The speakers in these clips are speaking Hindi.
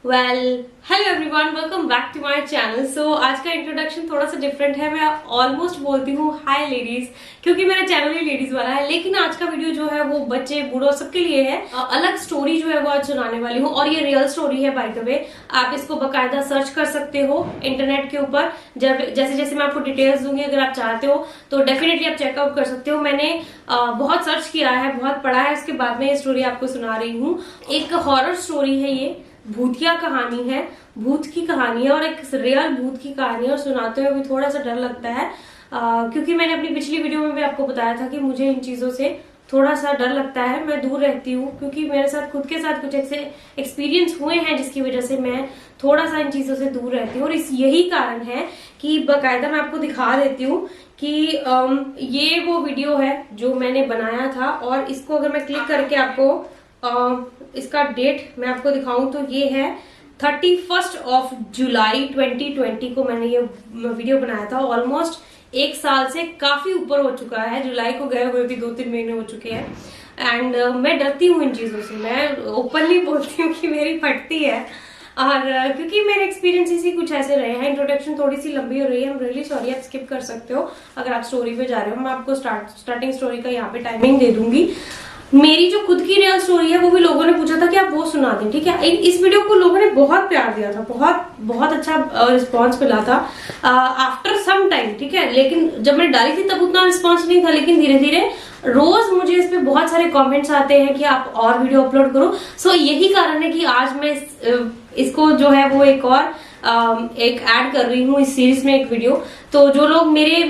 Hello everyone, welcome back to my channel. So आज का इंट्रोडक्शन थोड़ा सा डिफरेंट है। मैं ऑलमोस्ट बोलती हूँ हाय लेडीज, क्योंकि मेरा चैनल ही लेडीज वाला है। लेकिन आज का वीडियो जो है वो बच्चे बूढ़ों सबके लिए है। अलग स्टोरी जो है वो आज सुनाने वाली हूँ और ये रियल स्टोरी है। बाय द वे, आप इसको बकायदा सर्च कर सकते हो इंटरनेट के ऊपर। जब जैसे जैसे मैं आपको डिटेल्स दूंगी, अगर आप चाहते हो तो डेफिनेटली आप चेकआउट कर सकते हो। मैंने बहुत सर्च किया है, बहुत पढ़ा है, उसके बाद में ये स्टोरी आपको सुना रही हूँ। एक हॉरर स्टोरी है, ये भूतिया कहानी है, भूत की कहानी है और एक रियल भूत की कहानी है। और सुनाते हुए भी थोड़ा सा डर लगता है क्योंकि मैंने अपनी पिछली वीडियो में भी आपको बताया था कि मुझे इन चीजों से थोड़ा सा डर लगता है। मैं दूर रहती हूँ क्योंकि मेरे साथ खुद के साथ कुछ ऐसे एक्सपीरियंस हुए हैं जिसकी वजह से मैं थोड़ा सा इन चीजों से दूर रहती हूँ। और इस यही कारण है कि बकायदा मैं आपको दिखा देती हूँ कि ये वो वीडियो है जो मैंने बनाया था। और इसको अगर मैं क्लिक करके आपको इसका डेट मैं आपको दिखाऊं तो ये है 31 जुलाई 2020 को मैंने ये वीडियो बनाया था। ऑलमोस्ट एक साल से काफी ऊपर हो चुका है। जुलाई को गए हुए भी 2-3 महीने हो चुके हैं। एंड मैं डरती हूँ इन चीजों से। मैं ओपनली बोलती हूँ कि मेरी फटती है। और क्योंकि मेरे एक्सपीरियंसेस ही कुछ ऐसे रहे हैं। इंट्रोडक्शन थोड़ी सी लंबी हो रही है, I'm really sorry, आप स्किप कर सकते हो अगर आप स्टोरी पे जा रहे हो। मैं आपको स्टार्टिंग स्टोरी का यहाँ पे टाइमिंग दे दूंगी। मेरी जो खुद की रियल स्टोरी है वो भी लोगों ने पूछा था कि आप वो सुना दें, ठीक है। इस वीडियो को लोगों ने बहुत प्यार दिया था, बहुत अच्छा रिस्पांस मिला था आफ्टर सम टाइम, ठीक है। लेकिन जब मैंने डाली थी तब उतना रिस्पांस नहीं था, लेकिन धीरे धीरे रोज मुझे इस पे बहुत सारे कमेंट्स आते हैं कि आप और वीडियो अपलोड करो। सो यही कारण है कि आज मैं इसको जो है वो एक ऐड कर रही हूँ इस सीरीज में एक वीडियो। तो जो लोग मेरे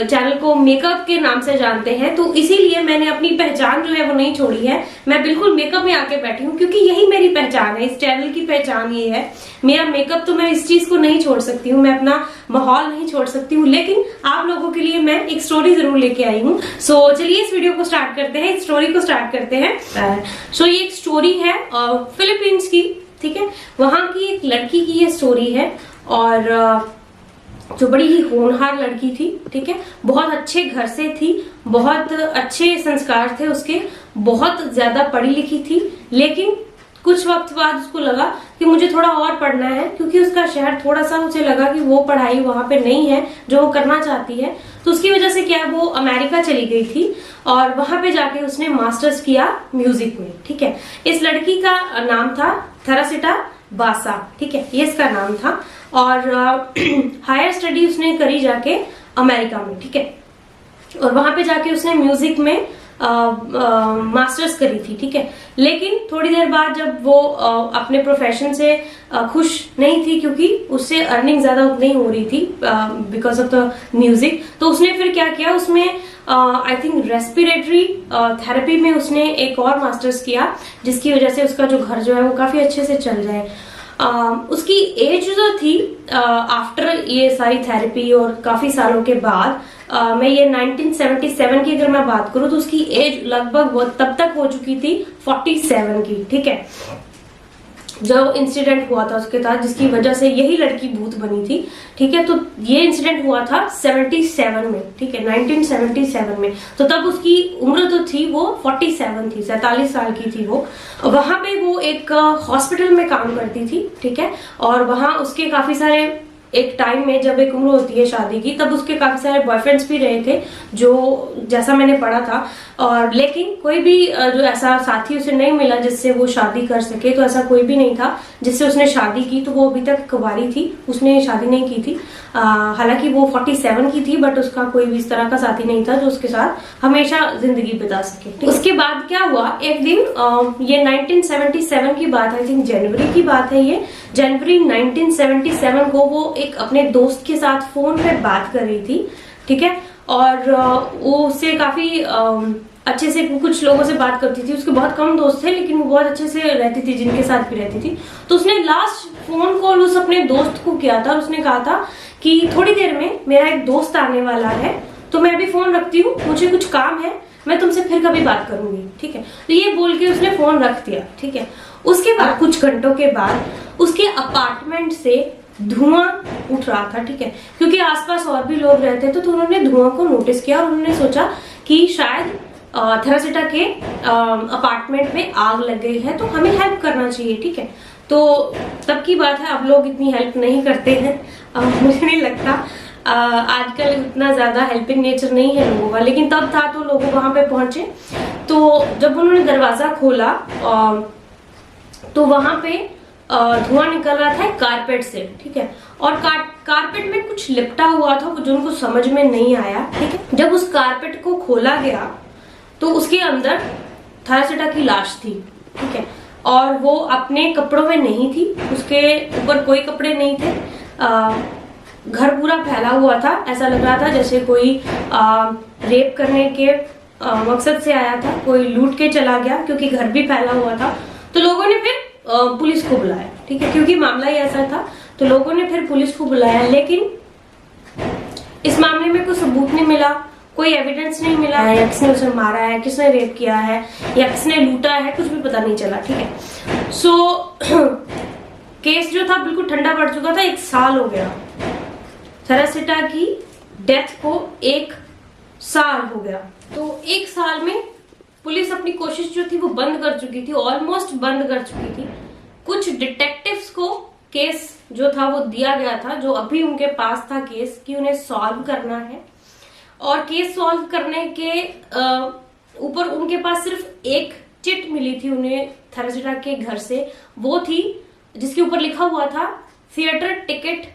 चैनल को मेकअप के नाम से जानते हैं, तो इसीलिए मैंने अपनी पहचान जो है वो नहीं छोड़ी है। मैं बिल्कुल मेकअप में आके बैठी हूँ क्योंकि यही मेरी पहचान है, इस चैनल की पहचान ये है। मेरा मेकअप तो मैं इस चीज को नहीं छोड़ सकती हूँ, मैं अपना माहौल नहीं छोड़ सकती हूँ, लेकिन आप लोगों के लिए मैं एक स्टोरी जरूर लेके आई हूँ। सो चलिए इस वीडियो को स्टार्ट करते हैं, इस स्टोरी को स्टार्ट करते हैं। सो ये एक स्टोरी है फिलीपींस की, ठीक है। वहां की एक लड़की की ये स्टोरी है और जो बड़ी ही होनहार लड़की थी, ठीक है। बहुत अच्छे घर से थी, बहुत अच्छे संस्कार थे उसके, बहुत ज्यादा पढ़ी लिखी थी। लेकिन कुछ वक्त बाद उसको लगा कि मुझे थोड़ा और पढ़ना है, क्योंकि उसका शहर थोड़ा सा उसे लगा कि वो पढ़ाई वहां पे नहीं है जो वो करना चाहती है। तो उसकी वजह से क्या, वो अमेरिका चली गई थी और वहां पे जाके उसने मास्टर्स किया म्यूजिक में, ठीक है। इस लड़की का नाम था थेरेसिटा बासा, ठीक है, ये इसका नाम था। और हायर स्टडी उसने करी जाके अमेरिका में, ठीक है। और वहां पे जाके उसने म्यूजिक में मास्टर्स करी थी, ठीक है। लेकिन थोड़ी देर बाद जब वो अपने प्रोफेशन से खुश नहीं थी, क्योंकि उससे अर्निंग ज्यादा नहीं हो रही थी बिकॉज ऑफ द म्यूजिक, तो उसने फिर क्या किया, उसमें आई थिंक रेस्पिरेटरी थेरेपी में उसने एक और मास्टर्स किया, जिसकी वजह से उसका जो घर जो है वो काफी अच्छे से चल जाए। उसकी एज जो थी आफ्टर ये सारी थेरेपी और काफी सालों के बाद, मैं ये 1977 की अगर मैं बात करूं तो उसकी एज लगभग वो तब तक हो चुकी थी 47 की, ठीक है, जो इंसिडेंट हुआ था उसके साथ, जिसकी वजह से यही लड़की भूत बनी थी, ठीक है। तो ये इंसिडेंट हुआ था 77 में, ठीक है, 1977 में। तो तब उसकी उम्र तो थी वो 47 थी, 47 साल की थी वो। वहां पे वो एक हॉस्पिटल में काम करती थी, ठीक है। और वहां उसके काफी सारे, एक टाइम में जब एक उम्र होती है शादी की, तब उसके काफी सारे बॉयफ्रेंड्स भी रहे थे, जो जैसा मैंने पढ़ा था। और लेकिन कोई भी जो ऐसा साथी उसे नहीं मिला जिससे वो शादी कर सके। तो ऐसा कोई भी नहीं था जिससे उसने शादी की। तो वो अभी तक कुंवारी थी, उसने शादी नहीं की थी। हालांकि वो 47 की थी, बट उसका कोई भी इस तरह का साथी नहीं था जो उसके साथ हमेशा जिंदगी बिता सके। उसके बाद क्या हुआ, एक दिन ये 1977 की बात, आई थिंक जनवरी की बात है, ये जनवरी 1977 को वो एक अपने दोस्त के साथ फोन पे बात कर रही थी, ठीक है। और वो उससे काफी अच्छे से कुछ लोगों से बात करती थी। उसके बहुत कम दोस्त थे, लेकिन वो बहुत अच्छे से रहती थी जिनके साथ भी रहती थी। तो उसने लास्ट फोन कॉल उस अपने दोस्त को किया था और उसने कहा था कि थोड़ी देर में मेरा एक दोस्त आने वाला है, तो मैं अभी फोन रखती हूँ, मुझे कुछ काम है, मैं तुमसे फिर कभी बात करूंगी, ठीक है। तो ये बोल के उसने फोन रख दिया, ठीक है। उसके बाद कुछ घंटों के बाद उसके अपार्टमेंट से धुआं उठ रहा था, ठीक है, क्योंकि आसपास और भी लोग रहते थे। तो उन्होंने धुआं को नोटिस किया और उन्होंने सोचा कि शायद थेरेसिटा के अपार्टमेंट में आग लग गई है, तो हमें हेल्प करना चाहिए, ठीक है। तो तब की बात है, अब लोग इतनी हेल्प नहीं करते हैं। मुझे नहीं लगता आजकल इतना ज्यादा हेल्पिंग नेचर नहीं है लोगों का, लेकिन तब था तो लोग वहां पे पहुंचे। तो जब उन्होंने दरवाजा खोला तो वहां पे धुआं निकल रहा था कारपेट से, ठीक है, और कारपेट में कुछ लिपटा हुआ था जो उनको समझ में नहीं आया, ठीक है। जब उस कारपेट को खोला गया तो उसके अंदर थेरेसिटा की लाश थी, ठीक है, और वो अपने कपड़ों में नहीं थी, उसके ऊपर कोई कपड़े नहीं थे। घर पूरा फैला हुआ था, ऐसा लग रहा था जैसे कोई रेप करने के मकसद से आया था, कोई लूट के चला गया, क्योंकि घर भी फैला हुआ था। तो लोगों ने फिर पुलिस को बुलाया, ठीक है, क्योंकि मामला ही ऐसा था। तो लोगों ने फिर पुलिस को बुलाया, लेकिन इस मामले में कोई सबूत नहीं मिला, कोई एविडेंस नहीं मिला है, या किसने उसे मारा है, किसने रेप किया है, या किसने लूटा है, कुछ भी पता नहीं चला, ठीक है। सो केस जो था बिल्कुल ठंडा पड़ चुका था। 1 साल हो गया, थेरेसिटा की डेथ को 1 साल हो गया। तो 1 साल में पुलिस अपनी कोशिश जो थी वो बंद कर चुकी थी, ऑलमोस्ट बंद कर चुकी थी। कुछ डिटेक्टिव्स को केस जो था वो दिया गया था, जो अभी उनके पास था केस, कि उन्हें सॉल्व करना है। और केस सॉल्व करने के ऊपर उनके पास सिर्फ एक चिट मिली थी उन्हें थेरेसिटा के घर से, वो थी जिसके ऊपर लिखा हुआ था थिएटर टिकट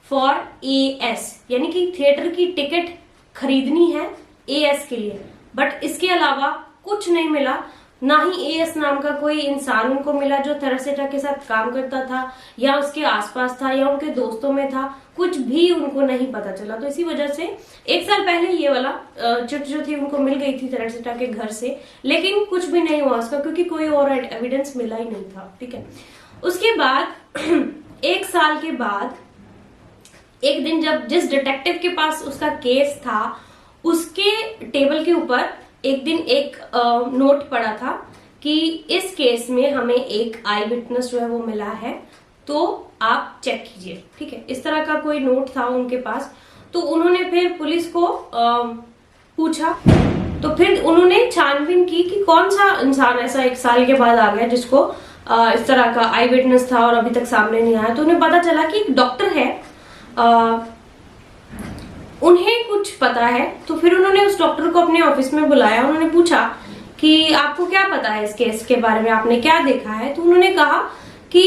फॉर एएस, यानी कि थिएटर की टिकट खरीदनी है एएस के लिए। बट इसके अलावा कुछ नहीं मिला, ना ही एएस नाम का कोई इंसान उनको मिला जो थेरेसिटा के साथ काम करता था, या उसके आसपास था, या उनके दोस्तों में था, कुछ भी उनको नहीं पता चला। तो इसी वजह से 1 साल पहले ये वाला चिट जो थी उनको मिल गई थी थेरेसिटा के घर से, लेकिन कुछ भी नहीं हुआ उसका, क्योंकि कोई और एविडेंस मिला ही नहीं था, ठीक है। उसके बाद 1 साल के बाद एक दिन, जब जिस डिटेक्टिव के पास उसका केस था, उसके टेबल के ऊपर एक दिन एक नोट पड़ा था कि इस केस में हमें एक आई विटनेस जो है वो मिला है, तो आप चेक कीजिए, ठीक है। इस तरह का कोई नोट था उनके पास। तो उन्होंने फिर पुलिस को पूछा, तो फिर उन्होंने छानबीन की कि कौन सा इंसान ऐसा 1 साल के बाद आ गया जिसको इस तरह का आई विटनेस था और अभी तक सामने नहीं आया। तो उन्हें पता चला कि एक डॉक्टर है, उन्हें कुछ पता है। तो फिर उन्होंने उस डॉक्टर को अपने ऑफिस में बुलाया, उन्होंने पूछा कि आपको क्या पता है इस केस के बारे में, आपने क्या देखा है। तो उन्होंने कहा कि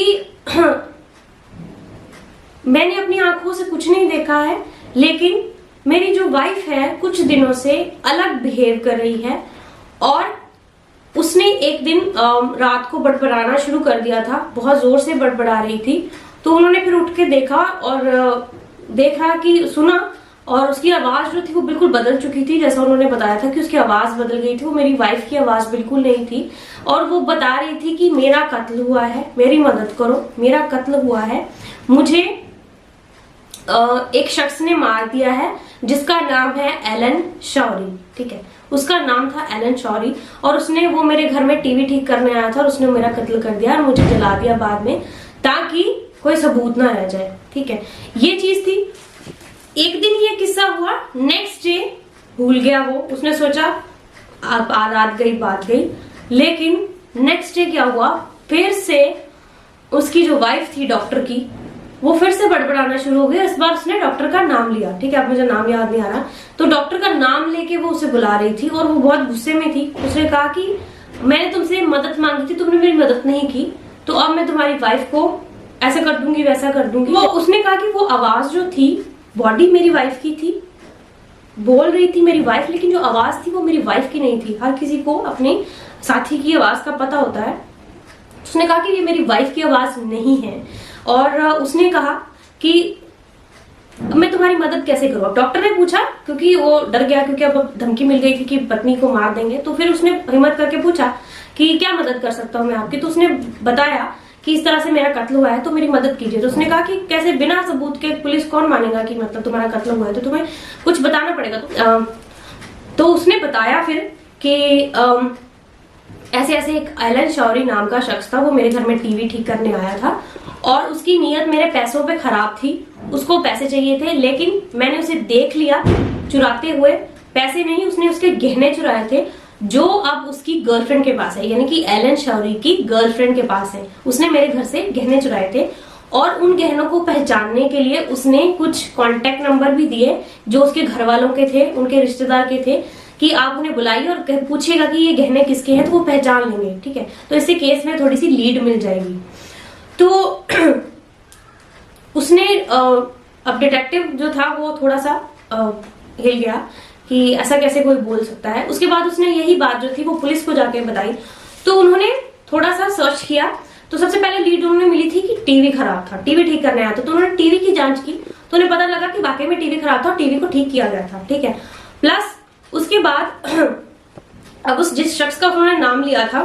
मैंने अपनी आंखों से कुछ नहीं देखा है, लेकिन मेरी जो वाइफ है कुछ दिनों से अलग बिहेव कर रही है, और उसने एक दिन रात को बड़बड़ाना शुरू कर दिया था, बहुत जोर से बड़बड़ा रही थी। तो उन्होंने फिर उठ के देखा और देखा कि सुना, और उसकी आवाज जो थी वो बिल्कुल बदल चुकी थी। जैसा उन्होंने बताया था कि उसकी आवाज बदल गई थी, वो मेरी वाइफ की आवाज बिल्कुल नहीं थी। और वो बता रही थी कि मेरा कत्ल हुआ है, मेरी मदद करो, मेरा कत्ल हुआ है, मुझे एक शख्स ने मार दिया है जिसका नाम है एलन शौरी, ठीक है, उसका नाम था एलन शौरी, और उसने वो मेरे घर में टीवी ठीक करने आया था और उसने मेरा कत्ल कर दिया और मुझे जला दिया बाद में, ताकि कोई सबूत ना रह जाए, ठीक है। ये चीज थी। एक दिन ये किस्सा हुआ, नेक्स्ट डे भूल गया वो, उसने सोचा अब आदत गई बात गई। लेकिन नेक्स्ट डे क्या हुआ, फिर से उसकी जो वाइफ थी डॉक्टर की, वो फिर से बड़बड़ाना शुरू हो गया। इस बार उसने डॉक्टर का नाम लिया, ठीक है, अब मुझे नाम याद नहीं आ रहा। तो डॉक्टर का नाम लेके वो उसे बुला रही थी और वो बहुत गुस्से में थी। उसने कहा कि मैंने तुमसे मदद मांगी थी, तुमने मेरी मदद नहीं की, तो अब मैं तुम्हारी वाइफ को ऐसा कर दूंगी, वैसा कर दूंगी। वो उसने कहा कि वो आवाज जो थी, बॉडी मेरी वाइफ की थी, बोल रही थी मेरी वाइफ, लेकिन जो आवाज थी वो मेरी वाइफ की नहीं थी। हर किसी को अपने साथी की आवाज का पता होता है। उसने कहा कि ये मेरी वाइफ की आवाज नहीं है, और उसने कहा कि मैं तुम्हारी मदद कैसे करूं। डॉक्टर ने पूछा, क्योंकि वो डर गया, क्योंकि अब धमकी मिल गई थी कि पत्नी को मार देंगे। तो फिर उसने हिम्मत करके पूछा कि क्या मदद कर सकता हूं मैं आपकी। तो उसने बताया कि इस तरह से मेरा कत्ल हुआ है, तो मेरी मदद कीजिए। तो उसने कहा कि कैसे, बिना सबूत के पुलिस कौन मानेगा कि मतलब तुम्हारा कत्ल हुआ है, तो तुम्हें कुछ बताना पड़ेगा। तो उसने बताया फिर कि ऐसे ऐसे एक एलन शौरी नाम का शख्स था, वो मेरे घर में टीवी ठीक करने आया था, और उसकी नीयत मेरे पैसों पे खराब थी। उसको पैसे चाहिए थे, लेकिन मैंने उसे देख लिया चुराते हुए। पैसे नहीं, उसने उसके गहने चुराए थे। जो अब उसकी गर्लफ्रेंड के पास है, यानी कि एलन शौरी की गर्लफ्रेंड के पास है। उसने मेरे घर से गहने चुराए थे और उन गहनों को पहचानने के लिए उसने कुछ कांटेक्ट नंबर भी दिए जो उसके घर वालों के थे, उनके रिश्तेदार के थे, कि आप उन्हें बुलाइए और पूछिएगा कि ये गहने किसके हैं, तो वो पहचान लेंगे। ठीक है, तो इससे केस में थोड़ी सी लीड मिल जाएगी। तो उसने अब डिटेक्टिव जो था वो थोड़ा सा हिल गया कि ऐसा कैसे कोई बोल सकता है। उसके बाद उसने यही बात जो थी वो पुलिस को जाके बताई। तो उन्होंने थोड़ा सा सर्च किया, तो सबसे पहले लीड उन्हें मिली थी कि टीवी खराब था, टीवी ठीक करने आया था। तो उन्होंने टीवी की जांच की, तो उन्हें पता लगा कि वाकई में टीवी खराब था और टीवी को ठीक किया गया था। ठीक है, प्लस उसके बाद अब उस जिस शख्स का उन्होंने नाम लिया था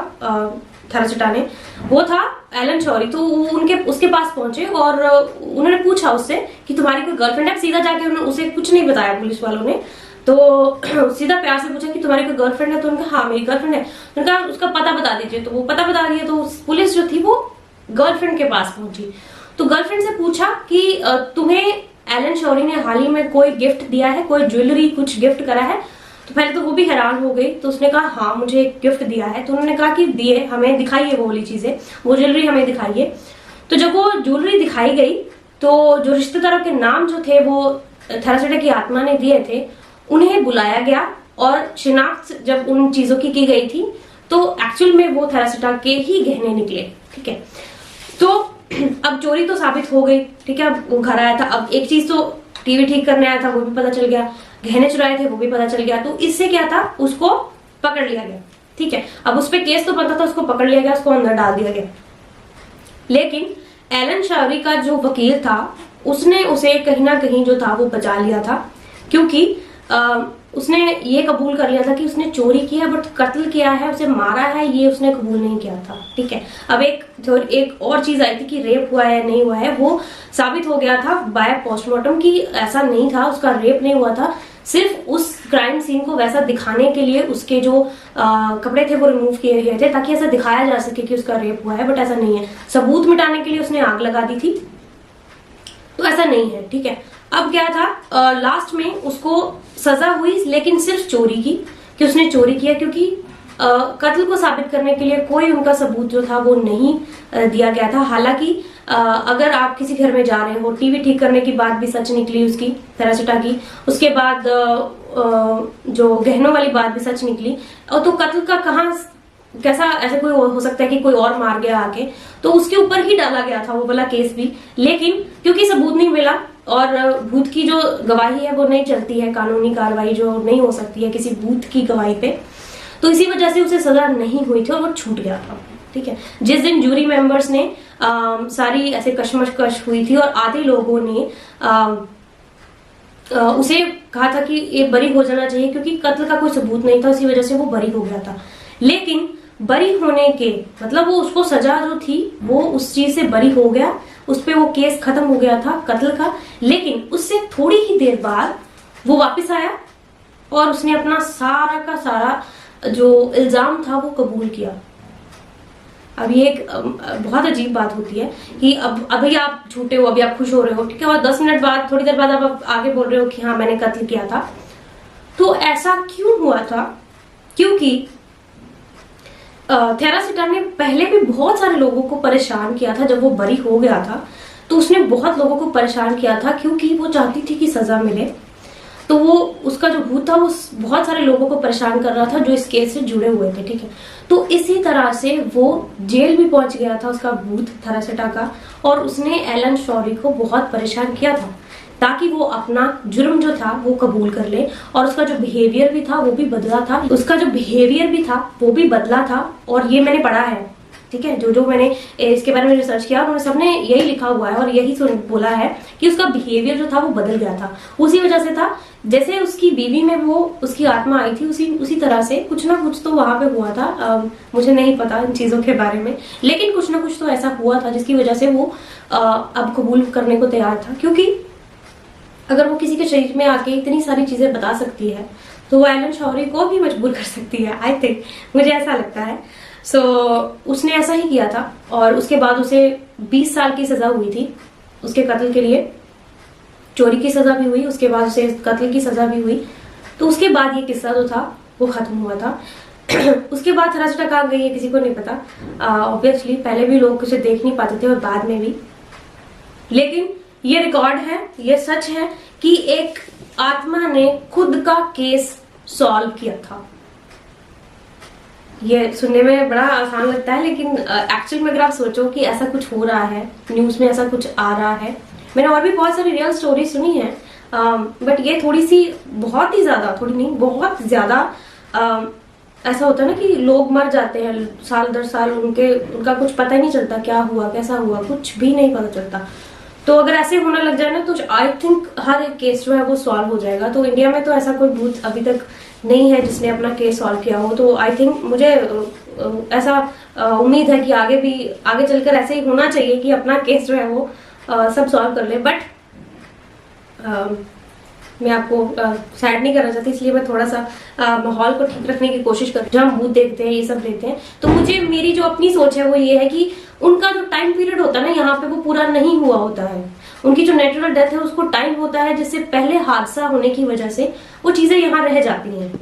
थरासिटा ने, वो था एलन शौरी। तो उसके पास पहुंचे और उन्होंने पूछा उससे कि तुम्हारी कोई गर्लफ्रेंड है। सीधा जाके उन्होंने उसे कुछ नहीं बताया पुलिस वालों ने, तो सीधा प्यार से पूछा कि तुम्हारी कोई गर्लफ्रेंड है। तो उनका हाँ मेरी गर्लफ्रेंड है। उन्होंने कहा उसका पता बता दीजिए, तो वो पता बता दिया। तो पुलिस जो थी वो गर्लफ्रेंड के पास पहुंची, तो गर्लफ्रेंड से पूछा कि तुम्हें एलन शौरी ने हाल ही में कोई गिफ्ट दिया है, कोई ज्वेलरी कुछ गिफ्ट करा है। तो पहले तो वो भी हैरान हो गई, तो उसने कहा हाँ मुझे गिफ्ट दिया है। तो उन्होंने कहा कि दिए, हमें दिखाइए वो वाली चीजें, वो ज्वेलरी हमें दिखाइए। तो जब वो ज्वेलरी दिखाई गई तो जो रिश्तेदारों के नाम जो थे वो थरासिटा की आत्मा ने दिए थे, उन्हें बुलाया गया और शिनाख्त जब उन चीजों की गई थी तो एक्चुअल में वो थरासिटा के ही गहने निकले। ठीक है, तो अब चोरी तो साबित हो गई। ठीक है, वो घर आया था। अब एक चीज तो टीवी ठीक करने आया था वो भी पता चल गया, गहने चुराए थे वो भी पता चल गया। तो इससे क्या था, उसको पकड़ लिया गया। ठीक है, अब उस पर केस तो बनता था, उसको पकड़ लिया गया, उसको अंदर डाल दिया गया। लेकिन एलन शौरी का जो वकील था उसने उसे कहीं ना कहीं जो था वो बचा लिया था, क्योंकि उसने ये कबूल कर लिया था कि उसने चोरी किया, बट कत्ल किया है, उसे मारा है, ये उसने कबूल नहीं किया था। ठीक है, अब एक और चीज आई थी कि रेप हुआ है नहीं हुआ है, वो साबित हो गया था बाय पोस्टमार्टम कि ऐसा नहीं था, उसका रेप नहीं हुआ था। सिर्फ उस क्राइम सीन को वैसा दिखाने के लिए उसके जो कपड़े थे वो रिमूव किए गए थे, ताकि ऐसा दिखाया जा सके कि उसका रेप हुआ है, बट ऐसा नहीं है। सबूत मिटाने के लिए उसने आग लगा दी थी, तो ऐसा नहीं है। ठीक है, अब क्या था, लास्ट में उसको सजा हुई, लेकिन सिर्फ चोरी की, कि उसने चोरी किया, क्योंकि कत्ल को साबित करने के लिए कोई उनका सबूत जो था वो नहीं दिया गया था। हालांकि अगर आप किसी घर में जा रहे हो, टीवी ठीक करने की बात भी सच निकली उसकी, थरासिटा की, उसके बाद जो गहनों वाली बात भी सच निकली, और तो कत्ल का कहाँ कैसा ऐसा कोई हो सकता है कि कोई और मार गया आके, तो उसके ऊपर ही डाला गया था वो वाला केस भी। लेकिन क्योंकि सबूत नहीं मिला और भूत की जो गवाही है वो नहीं चलती है, कानूनी कार्रवाई जो नहीं हो सकती है किसी भूत की गवाही पे, तो इसी वजह से उसे सजा नहीं हुई थी और वो छूट गया था। ठीक है, जिस दिन जूरी मेंबर्स ने सारी ऐसे कशमकश हुई थी और आधे लोगों ने उसे कहा था कि ये बरी हो जाना चाहिए, क्योंकि कत्ल का कोई सबूत नहीं था, इसी वजह से वो बरी हो गया था। लेकिन बरी होने के मतलब वो उसको सजा जो थी वो उस चीज से बरी हो गया, उस पे वो केस खत्म हो गया था कत्ल का। लेकिन उससे थोड़ी ही देर बाद वो वापस आया और उसने अपना सारा का सारा जो इल्जाम था वो कबूल किया। अब ये एक बहुत अजीब बात होती है कि अब अभी आप झूठे हो, अभी आप खुश हो रहे हो, ठीक है, और 10 मिनट बाद, थोड़ी देर बाद आप आगे बोल रहे हो कि हाँ मैंने कत्ल किया था। तो ऐसा क्यों हुआ था? क्योंकि थेरासिटा ने पहले भी बहुत सारे लोगों को परेशान किया था। जब वो बरी हो गया था तो उसने बहुत लोगों को परेशान किया था, क्योंकि वो चाहती थी कि सजा मिले। तो वो उसका जो भूत था वो बहुत सारे लोगों को परेशान कर रहा था जो इस केस से जुड़े हुए थे। ठीक है, तो इसी तरह से वो जेल भी पहुंच गया था उसका भूत थेरासिटा का, और उसने एलन शौरी को बहुत परेशान किया था ताकि वो अपना जुर्म जो था वो कबूल कर ले। और उसका जो बिहेवियर भी था वो भी बदला था, उसका जो बिहेवियर भी था वो भी बदला था। और ये मैंने पढ़ा है, ठीक है, जो मैंने इसके बारे में रिसर्च किया उन्होंने सबने यही लिखा हुआ है और यही बोला है कि उसका बिहेवियर जो था वो बदल गया था। उसी वजह से था, जैसे उसकी बीवी में वो उसकी आत्मा आई थी, उसी तरह से कुछ ना कुछ तो वहां पे हुआ था। मुझे नहीं पता इन चीजों के बारे में, लेकिन कुछ ना कुछ तो ऐसा हुआ था जिसकी वजह से वो अब कबूल करने को तैयार था। क्योंकि अगर वो किसी के शरीर में आके इतनी सारी चीजें बता सकती है तो वो एलन शौरी को भी मजबूर कर सकती है, आई थिंक, मुझे ऐसा लगता है। सो उसने ऐसा ही किया था और उसके बाद उसे 20 साल की सजा हुई थी उसके कत्ल के लिए। चोरी की सजा भी हुई, उसके बाद उसे कत्ल की सजा भी हुई। तो उसके बाद ये किस्सा जो था वो खत्म हुआ था। उसके बाद थरासटा कहाँ गई है किसी को नहीं पता। ऑब्वियसली पहले भी लोग उसे देख नहीं पाते थे और बाद में भी, लेकिन ये रिकॉर्ड है, ये सच है कि एक आत्मा ने खुद का केस सॉल्व किया था। ये सुनने में बड़ा आसान लगता है, लेकिन एक्चुअल में अगर आप सोचो कि ऐसा कुछ हो रहा है, न्यूज में ऐसा कुछ आ रहा है। मैंने और भी बहुत सारी रियल स्टोरी सुनी है, बट ये थोड़ी सी, बहुत ही ज्यादा, थोड़ी नहीं बहुत ज्यादा ऐसा होता है ना कि लोग मर जाते हैं साल दर साल, उनका कुछ पता ही नहीं चलता क्या हुआ कैसा हुआ, कुछ भी नहीं पता चलता। तो अगर ऐसे होने लग जाए ना तो आई थिंक हर एक केस जो है वो सॉल्व हो जाएगा। तो इंडिया में तो ऐसा कोई भूत अभी तक नहीं है जिसने अपना केस सॉल्व किया हो। तो आई थिंक मुझे ऐसा उम्मीद है कि आगे चलकर ऐसे ही होना चाहिए कि अपना केस जो है वो सब सॉल्व कर ले। बट मैं आपको सैड नहीं करना चाहती, इसलिए मैं थोड़ा सा माहौल को ठीक रखने की कोशिश करती हूँ। जब हम भूत देखते हैं, ये सब देखते हैं, तो मुझे मेरी जो अपनी सोच है वो ये है कि उनका जो टाइम पीरियड होता है ना यहाँ पे, वो पूरा नहीं हुआ होता है। उनकी जो नेचुरल डेथ है उसको टाइम होता है जिससे पहले हादसा होने की वजह से वो चीजें यहाँ रह जाती हैं।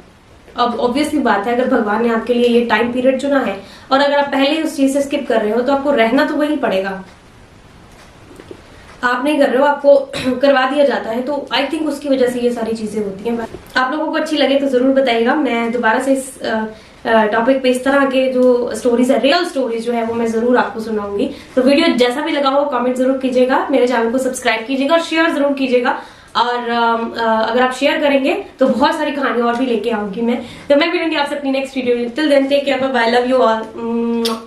अब ऑब्वियसली बात है, अगर भगवान ने आपके लिए ये टाइम पीरियड चुना है और अगर आप पहले उस चीज से स्किप कर रहे हो तो आपको रहना तो वही पड़ेगा। आप नहीं कर रहे हो, आपको करवा दिया जाता है। तो आई थिंक उसकी वजह से ये सारी चीजें होती हैं। आप लोगों को अच्छी लगे तो जरूर बताइएगा। मैं दोबारा से इस टॉपिक पे इस तरह के जो स्टोरीज है, रियल स्टोरीज जो है वो मैं जरूर आपको सुनाऊंगी। तो वीडियो जैसा भी लगा हो कमेंट जरूर कीजिएगा, मेरे चैनल को सब्सक्राइब कीजिएगा और शेयर जरूर कीजिएगा। और अगर आप शेयर करेंगे तो बहुत सारी कहानियां और भी लेके आऊंगी मैं। तो मैं मिलूंगी आपसे अपनी नेक्स्ट वीडियो में। Till then take care, bye, love you all.